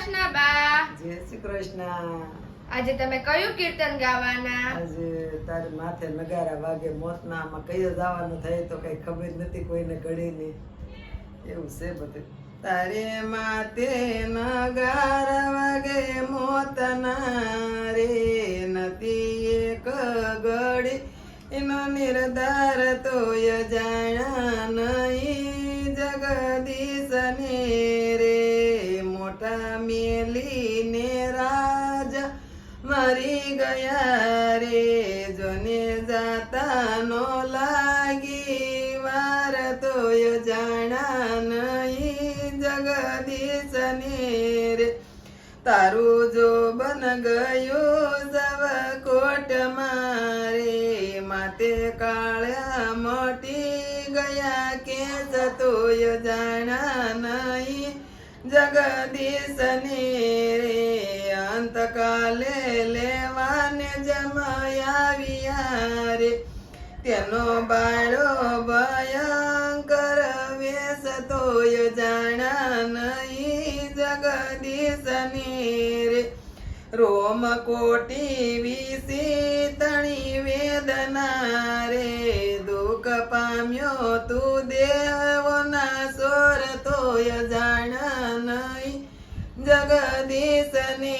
કૃષ્ણ બા. જય શ્રી કૃષ્ણ. આજે તમે કયું કીર્તન ગાવાના? આજે તારી માથે નગારા વાગે મોતના આમાં કઈ જવાનું થાય તો કઈ ખબર નથી કોઈને ઘડીની. એવું છે બધું. તારે માથે નગારા વાગે મોતના રે નથી એક ઘડી એનો નિર્ધાર તો જાણા નહીં જગદીશને રે મોટા મેલીને રાજા મરી ગયા રે જોને જાતા નો લાગી વાર તો જાણા નહીં જગદીશને રે તારું જો બન ગયું જવ કોટ મારે માતે કાળ્યા મોટી ગયા કે જતોય જાણા નહીં જગદીશને રે અંતકાલે લેવાને જમાયા રે તેનો બાળો ભયંકર વેશ તોય જાણા નહીં જગદીશને રે રોમ કોટી વિસી તણી વેદના રે દુઃખ પામ્યો તું દેવોના સોર તોય જાણા નહીં જગદીશને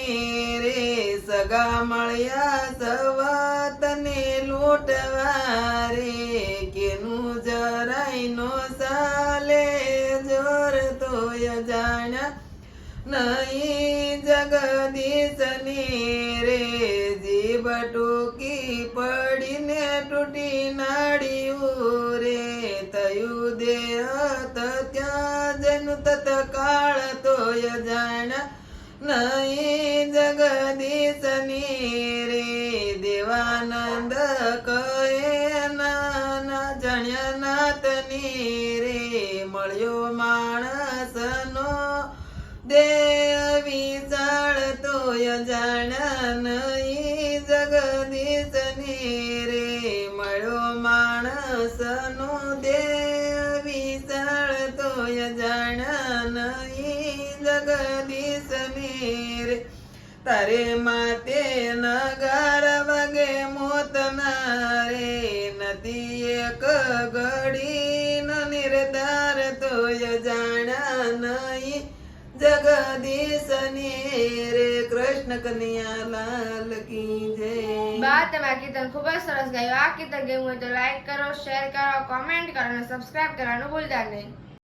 રે સગા મળ્યા સવતને લૂંટવા રે કેનું જરાય નો સાલે જોર તોય જાણા નહીં જગદીશને રે જીભ ટૂંકી પડીને તૂટી નાડ્યું રે થયું દેહ ત્યાં જનું તત્કાળ તોય જાણા નહીં જગદીશને રે દેવાનંદ કહે નાના જાણ્યા નાથને રે મળ્યો માણસનો દેહ વિચાળ તોય જાણા નહીં જગદીશને રે મળ્યો માણસનો દેહ વિચાળ તોય જાણા નહીં જગદીશને રે તારે માતે નગાર વાગે મોતના રે નથી એક ઘડીનો નિર્ધાર તોય જાણા નહીં જગદીશને રે કૃષ્ણ કનૈયા લાલ કી જય. બા તમે આ કીર્તન ખૂબ જ સરસ ગાયું. આ કીર્તન ગમ્યું હોય તો લાઈક કરો, શેર કરો, કોમેન્ટ કરો અને સબસ્ક્રાઇબ કરવાનું ભૂલતા નહીં.